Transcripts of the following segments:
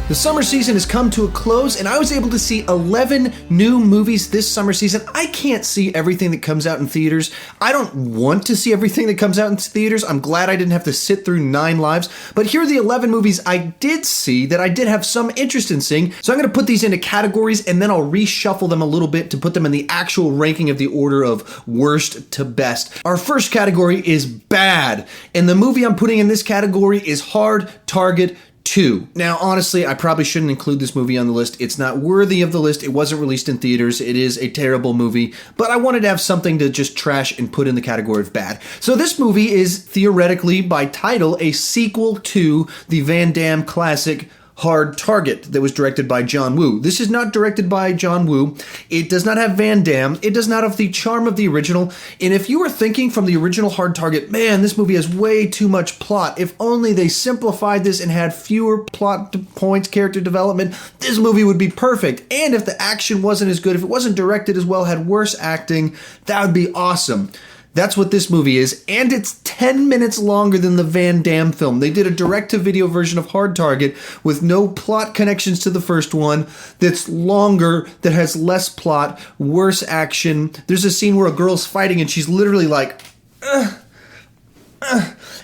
The summer season has come to a close, and I was able to see 11 new movies this summer season. I can't see everything that comes out in theaters. I don't want to see everything that comes out in theaters. I'm glad I didn't have to sit through 9 lives. But here are the 11 movies I did see that I did have some interest in seeing. So I'm going to put these into categories, and then I'll reshuffle them a little bit to put them in the actual ranking of the order of worst to best. Our first category is bad, and the movie I'm putting in this category is Hard Target 2. Now, honestly, I probably shouldn't include this movie on the list. It's not worthy of the list. It wasn't released in theaters. It is a terrible movie, but I wanted to have something to just trash and put in the category of bad. So this movie is theoretically, by title, a sequel to the Van Damme classic Hard Target that was directed by John Woo. This is not directed by John Woo. It does not have Van Damme. It does not have the charm of the original. And if you were thinking from the original Hard Target, man, this movie has way too much plot. If only they simplified this and had fewer plot points, character development, this movie would be perfect. And if the action wasn't as good, if it wasn't directed as well, had worse acting, that would be awesome. That's what this movie is, and it's 10 minutes longer than the Van Damme film. They did a direct-to-video version of Hard Target with no plot connections to the first one, that's longer, that has less plot, worse action. There's a scene where a girl's fighting and she's literally like,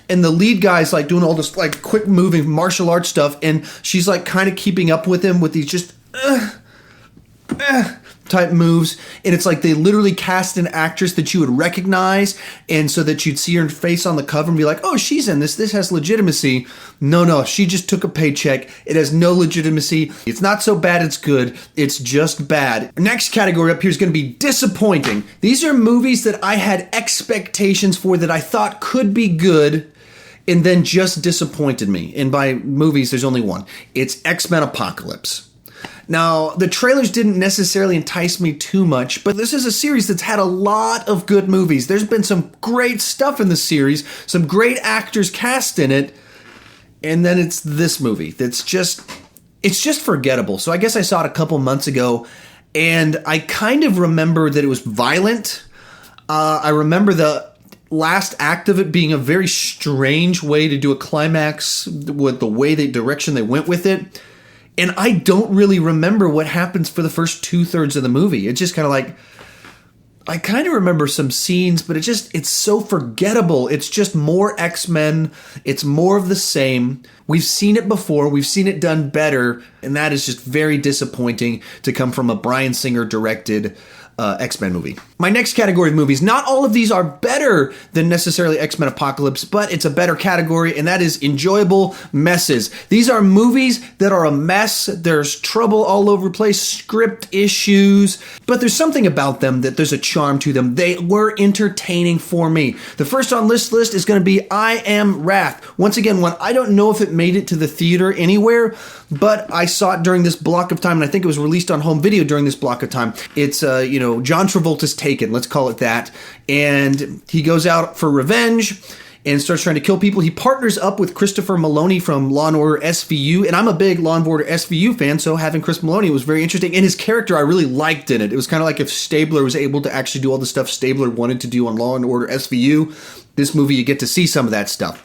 and the lead guy's like doing all this like quick moving martial arts stuff, and she's like kind of keeping up with him with these just type moves, and it's like they literally cast an actress that you would recognize, and so that you'd see her face on the cover and be like, oh, she's in this has legitimacy. No, she just took a paycheck. It has no legitimacy. It's not so bad it's good, it's just bad. Next category up here is going to be disappointing. These are movies that I had expectations for that I thought could be good, and then just disappointed me. And by movies, there's only one. It's X-Men Apocalypse. Now, the trailers didn't necessarily entice me too much, but this is a series that's had a lot of good movies. There's been some great stuff in the series, some great actors cast in it, and then it's this movie that's just forgettable. So I guess I saw it a couple months ago, and I kind of remember that it was violent. I remember the last act of it being a very strange way to do a climax with the way direction they went with it. And I don't really remember what happens for the first 2/3 of the movie. It's just kind of like, I kind of remember some scenes, but it's so forgettable. It's just more X-Men. It's more of the same. We've seen it before. We've seen it done better. And that is just very disappointing to come from a Bryan Singer directed X-Men movie. My next category of movies, not all of these are better than necessarily X-Men Apocalypse, but it's a better category, and that is enjoyable messes. These are movies that are a mess. There's trouble all over the place, script issues, but there's something about them that there's a charm to them. They were entertaining for me. The first on this list is going to be I Am Wrath. Once again, one I don't know if it made it to the theater anywhere, but I saw it during this block of time, and I think it was released on home video during this block of time. It's, John Travolta's Taken, let's call it that, and he goes out for revenge and starts trying to kill people. He partners up with Christopher Meloni from Law & Order SVU, and I'm a big Law & Order SVU fan, so having Chris Meloni was very interesting, and his character I really liked in it. It was kind of like if Stabler was able to actually do all the stuff Stabler wanted to do on Law & Order SVU. This movie, you get to see some of that stuff.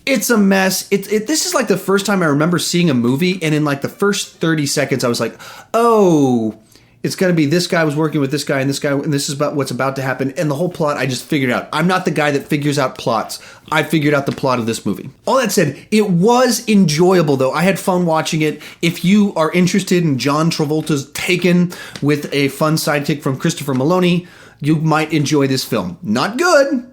It's a mess. This is like the first time I remember seeing a movie, and in like the first 30 seconds, I was like, oh, it's going to be this guy was working with this guy, and this is about what's about to happen. And the whole plot, I just figured out. I'm not the guy that figures out plots. I figured out the plot of this movie. All that said, it was enjoyable, though. I had fun watching it. If you are interested in John Travolta's Taken with a fun sidekick from Christopher Meloni, you might enjoy this film. Not good.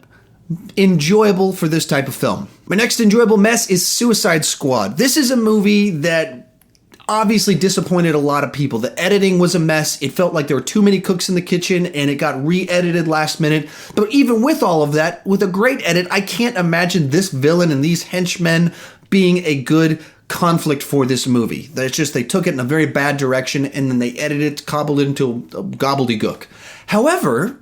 Enjoyable for this type of film. My next enjoyable mess is Suicide Squad. This is a movie that obviously disappointed a lot of people. The editing was a mess. It felt like there were too many cooks in the kitchen, and it got re-edited last minute. But even with all of that, with a great edit, I can't imagine this villain and these henchmen being a good conflict for this movie. It's just they took it in a very bad direction, and then they edited it, cobbled it into a gobbledygook. However,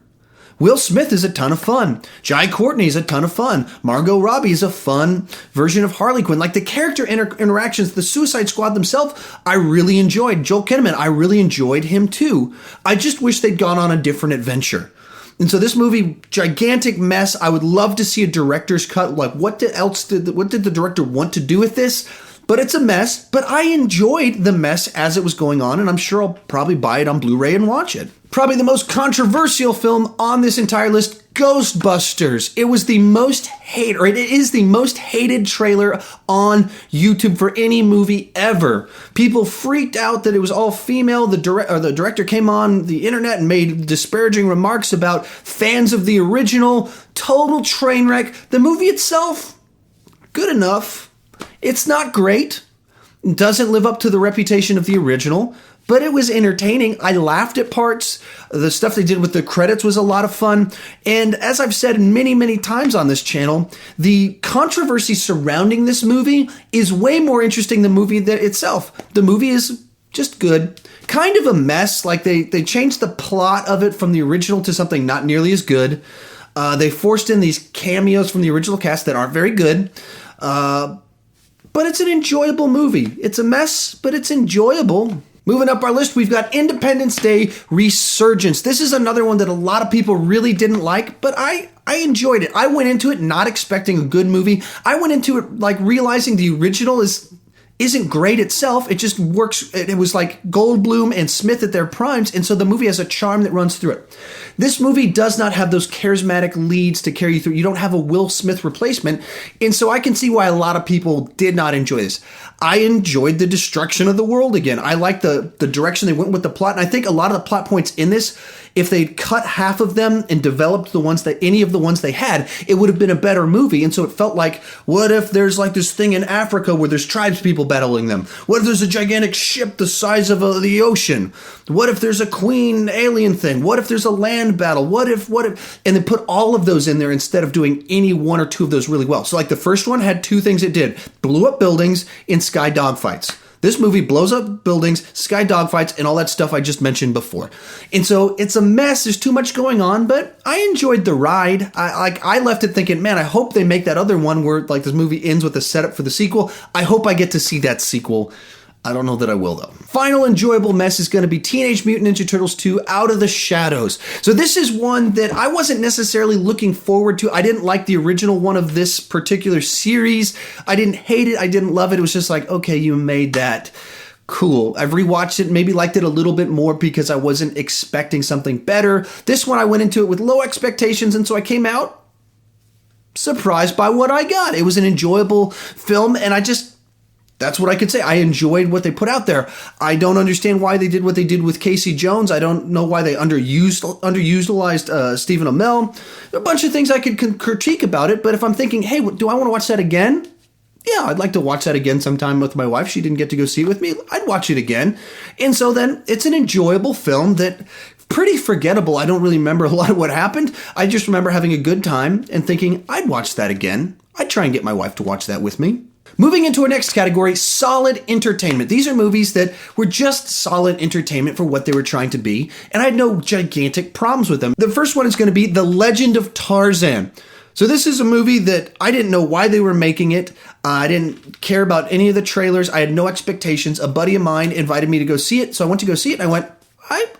Will Smith is a ton of fun. Jai Courtney is a ton of fun. Margot Robbie is a fun version of Harley Quinn. Like the character interactions, the Suicide Squad themselves, I really enjoyed. Joel Kinnaman, I really enjoyed him too. I just wish they'd gone on a different adventure. And so this movie, gigantic mess. I would love to see a director's cut. Like what did the director want to do with this? but it's a mess. But I enjoyed the mess as it was going on, and I'm sure I'll probably buy it on Blu-ray and watch it. Probably the most controversial film on this entire list, Ghostbusters. It was the most hated, or it is the most hated trailer on YouTube for any movie ever. People freaked out that it was all female. The director came on the internet and made disparaging remarks about fans of the original. Total train wreck. The movie itself, good enough. It's not great. It doesn't live up to the reputation of the original, but it was entertaining. I laughed at parts. The stuff they did with the credits was a lot of fun. And as I've said many, many times on this channel, the controversy surrounding this movie is way more interesting than the movie itself. The movie is just good. Kind of a mess. Like they changed the plot of it from the original to something not nearly as good. They forced in these cameos from the original cast that aren't very good. But it's an enjoyable movie. It's a mess, but it's enjoyable. Moving up our list, we've got Independence Day Resurgence. This is another one that a lot of people really didn't like, but I enjoyed it. I went into it not expecting a good movie. I went into it like realizing the original isn't great itself. It just works. It was like Goldblum and Smith at their primes, and so the movie has a charm that runs through it. This movie does not have those charismatic leads to carry you through. You don't have a Will Smith replacement, and so I can see why a lot of people did not enjoy this. I enjoyed the destruction of the world again. I like the direction they went with the plot, and I think a lot of the plot points in this, if they'd cut half of them and developed any of the ones they had, it would have been a better movie. And so it felt like, what if there's like this thing in Africa where there's tribes people battling them? What if there's a gigantic ship the size of the ocean? What if there's a queen alien thing? What if there's a land battle? What if, and then put all of those in there instead of doing any one or two of those really well. So like the first one had two things it did: blew up buildings and sky dogfights. This movie blows up buildings, sky dogfights, and all that stuff I just mentioned before. And so it's a mess. There's too much going on, but I enjoyed the ride. I left it thinking, man, I hope they make that other one where like this movie ends with a setup for the sequel. I hope I get to see that sequel. I don't know that I will, though. Final enjoyable mess is going to be Teenage Mutant Ninja Turtles 2 Out of the Shadows. So this is one that I wasn't necessarily looking forward to. I didn't like the original one of this particular series. I didn't hate it. I didn't love it. It was just like, okay, you made that. Cool. I've rewatched it, maybe liked it a little bit more because I wasn't expecting something better. This one, I went into it with low expectations, and so I came out surprised by what I got. It was an enjoyable film, and that's what I could say. I enjoyed what they put out there. I don't understand why they did what they did with Casey Jones. I don't know why they underutilized Stephen Amell. There are a bunch of things I could critique about it, but if I'm thinking, hey, do I want to watch that again? Yeah, I'd like to watch that again sometime with my wife. She didn't get to go see it with me. I'd watch it again. And so then it's an enjoyable film that pretty forgettable. I don't really remember a lot of what happened. I just remember having a good time and thinking I'd watch that again. I'd try and get my wife to watch that with me. Moving into our next category, solid entertainment. These are movies that were just solid entertainment for what they were trying to be, and I had no gigantic problems with them. The first one is going to be The Legend of Tarzan. So this is a movie that I didn't know why they were making it. I didn't care about any of the trailers. I had no expectations. A buddy of mine invited me to go see it, so I went to go see it, and I went,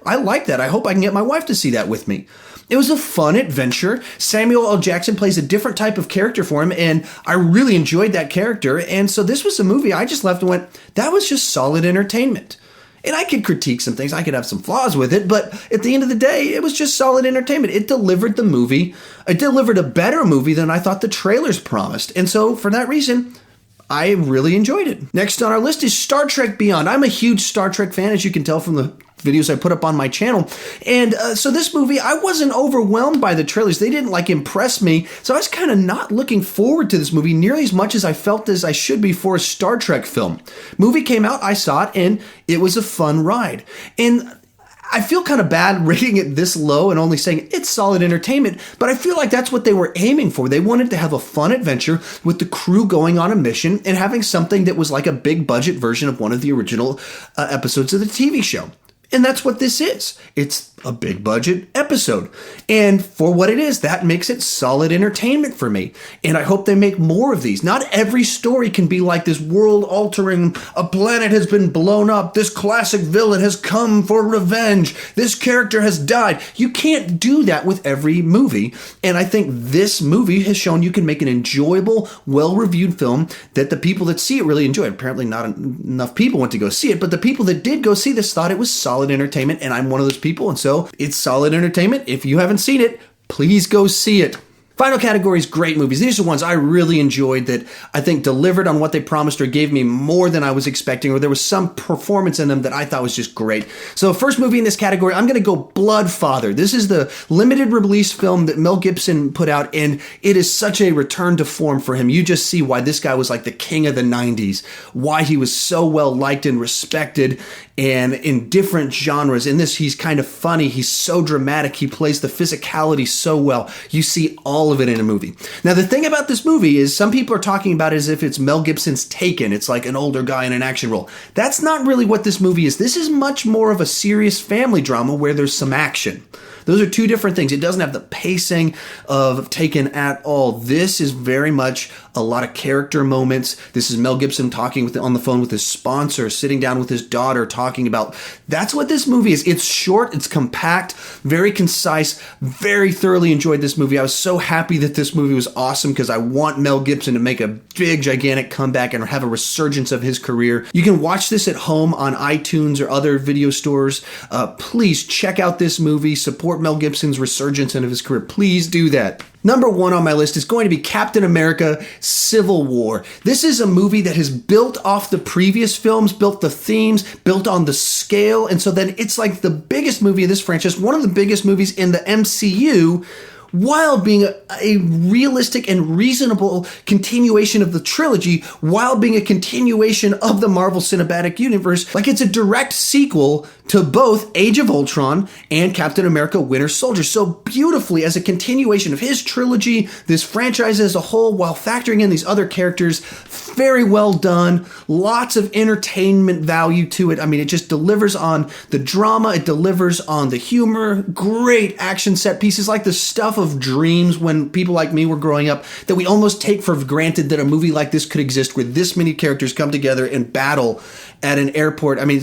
I like that. I hope I can get my wife to see that with me. It was a fun adventure. Samuel L. Jackson plays a different type of character for him, and I really enjoyed that character. And so this was a movie I just left and went, that was just solid entertainment. And I could critique some things. I could have some flaws with it, but at the end of the day, it was just solid entertainment. It delivered the movie. It delivered a better movie than I thought the trailers promised. And so for that reason, I really enjoyed it. Next on our list is Star Trek Beyond. I'm a huge Star Trek fan, as you can tell from the videos I put up on my channel. And so this movie, I wasn't overwhelmed by the trailers. They didn't impress me. So I was kind of not looking forward to this movie nearly as much as I felt as I should be for a Star Trek film. Movie came out, I saw it, and it was a fun ride. And I feel kind of bad rating it this low and only saying it's solid entertainment, but I feel like that's what they were aiming for. They wanted to have a fun adventure with the crew going on a mission and having something that was like a big budget version of one of the original episodes of the TV show. And that's what this is. It's a big budget episode. And for what it is, that makes it solid entertainment for me. And I hope they make more of these. Not every story can be like this world altering, a planet has been blown up, this classic villain has come for revenge, this character has died. You can't do that with every movie. And I think this movie has shown you can make an enjoyable, well-reviewed film that the people that see it really enjoy. Apparently not enough people went to go see it, but the people that did go see this thought it was solid entertainment, and I'm one of those people, and so it's solid entertainment. If you haven't seen it, please go see it. Final category is great movies. These are ones I really enjoyed that I think delivered on what they promised or gave me more than I was expecting, or there was some performance in them that I thought was just great. So first movie in this category, I'm going to go Bloodfather. This is the limited release film that Mel Gibson put out, and it is such a return to form for him. You just see why this guy was like the king of the 90s, why he was so well liked and respected, and in different genres. In this, he's kind of funny. He's so dramatic. He plays the physicality so well. You see all of it in a movie. Now, the thing about this movie is some people are talking about it as if it's Mel Gibson's Taken. It's like an older guy in an action role. That's not really what this movie is. This is much more of a serious family drama where there's some action. Those are two different things. It doesn't have the pacing of Taken at all. This is very much a lot of character moments. This is Mel Gibson talking on the phone with his sponsor, sitting down with his daughter, talking about... That's what this movie is. It's short, it's compact, very concise, very thoroughly enjoyed this movie. I was so happy that this movie was awesome because I want Mel Gibson to make a big, gigantic comeback and have a resurgence of his career. You can watch this at home on iTunes or other video stores. Please check out this movie. Support Mel Gibson's resurgence of his career. Please do that. Number one on my list is going to be Captain America: Civil War. This is a movie that has built off the previous films, built the themes, built on the scale, and so then it's like the biggest movie of this franchise, one of the biggest movies in the MCU, while being a realistic and reasonable continuation of the trilogy, while being a continuation of the Marvel Cinematic Universe. Like, it's a direct sequel to both Age of Ultron and Captain America: Winter Soldier. So beautifully, as a continuation of his trilogy, this franchise as a whole, while factoring in these other characters, very well done. Lots of entertainment value to it. I mean, it just delivers on the drama. It delivers on the humor. Great action set pieces, like the stuff of dreams when people like me were growing up that we almost take for granted that a movie like this could exist where this many characters come together and battle at an airport. I mean,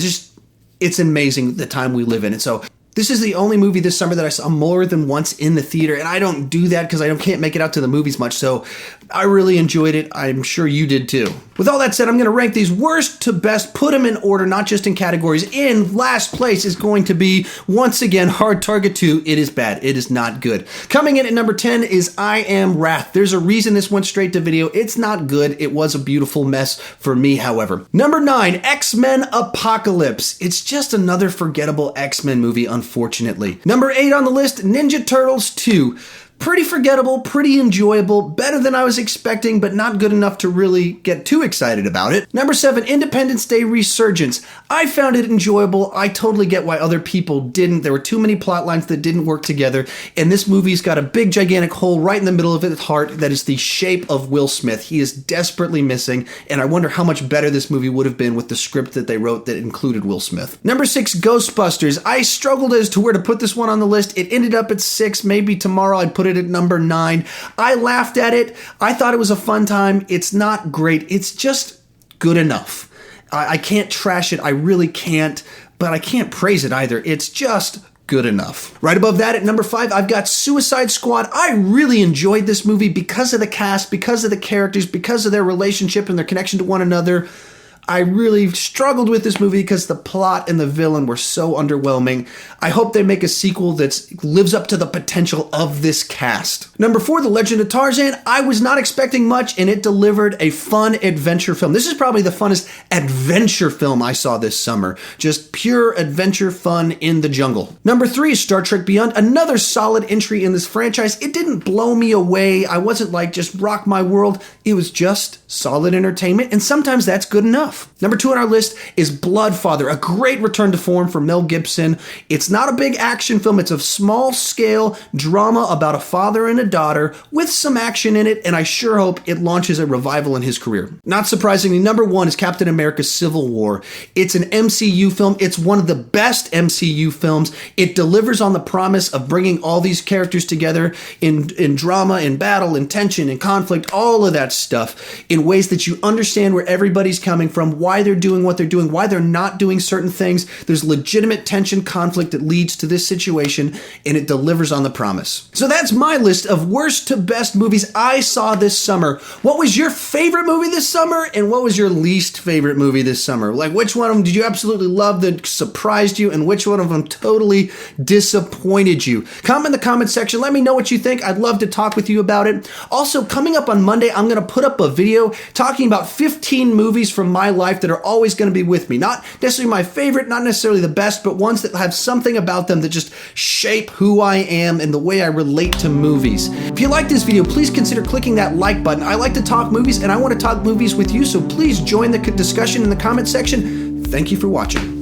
it's amazing the time we live in. And so this is the only movie this summer that I saw more than once in the theater, and I don't do that because I can't make it out to the movies much, so I really enjoyed it. I'm sure you did too. With all that said, I'm going to rank these worst to best, put them in order, not just in categories. In last place is going to be, once again, Hard Target 2. It is bad. It is not good. Coming in at number 10 is I Am Wrath. There's a reason this went straight to video. It's not good. It was a beautiful mess for me, however. Number 9, X-Men Apocalypse. It's just another forgettable X-Men movie, unfortunately. Number 8 on the list, Ninja Turtles 2. Pretty forgettable, pretty enjoyable, better than I was expecting, but not good enough to really get too excited about it. Number 7, Independence Day Resurgence. I found it enjoyable. I totally get why other people didn't. There were too many plot lines that didn't work together, and this movie's got a big, gigantic hole right in the middle of its heart that is the shape of Will Smith. He is desperately missing, and I wonder how much better this movie would have been with the script that they wrote that included Will Smith. Number 6, Ghostbusters. I struggled as to where to put this one on the list. It ended up at 6. Maybe tomorrow I'd put it at number 9. I laughed at it. I thought it was a fun time. It's not great. It's just good enough. I can't trash it. I really can't, but I can't praise it either. It's just good enough. Right above that at number 5, I've got Suicide Squad. I really enjoyed this movie because of the cast, because of the characters, because of their relationship and their connection to one another. I really struggled with this movie because the plot and the villain were so underwhelming. I hope they make a sequel that lives up to the potential of this cast. Number 4, The Legend of Tarzan. I was not expecting much, and it delivered a fun adventure film. This is probably the funnest adventure film I saw this summer. Just pure adventure fun in the jungle. Number 3 is Star Trek Beyond. Another solid entry in this franchise. It didn't blow me away. I wasn't like just rock my world. It was just solid entertainment, and sometimes that's good enough. Number 2 on our list is Bloodfather, a great return to form for Mel Gibson. It's not a big action film, it's a small-scale drama about a father and a daughter with some action in it, and I sure hope it launches a revival in his career. Not surprisingly, number 1 is Captain America Civil War. It's an MCU film. It's one of the best MCU films. It delivers on the promise of bringing all these characters together in drama, in battle, in tension, in conflict, all of that stuff, in ways that you understand where everybody's coming from, why they're doing what they're doing, why they're not doing certain things. There's legitimate tension, conflict that leads to this situation, and it delivers on the promise. So that's my list of worst to best movies I saw this summer. What was your favorite movie this summer, and what was your least favorite movie this summer? Like, which one of them did you absolutely love that surprised you, and which one of them totally disappointed you? Comment in the comment section. Let me know what you think. I'd love to talk with you about it. Also, coming up on Monday, I'm going to put up a video talking about 15 movies from my life that are always going to be with me. Not necessarily my favorite, not necessarily the best, but ones that have something about them that just shape who I am and the way I relate to movies. If you like this video, please consider clicking that like button. I like to talk movies, and I want to talk movies with you, so please join the discussion in the comment section. Thank you for watching.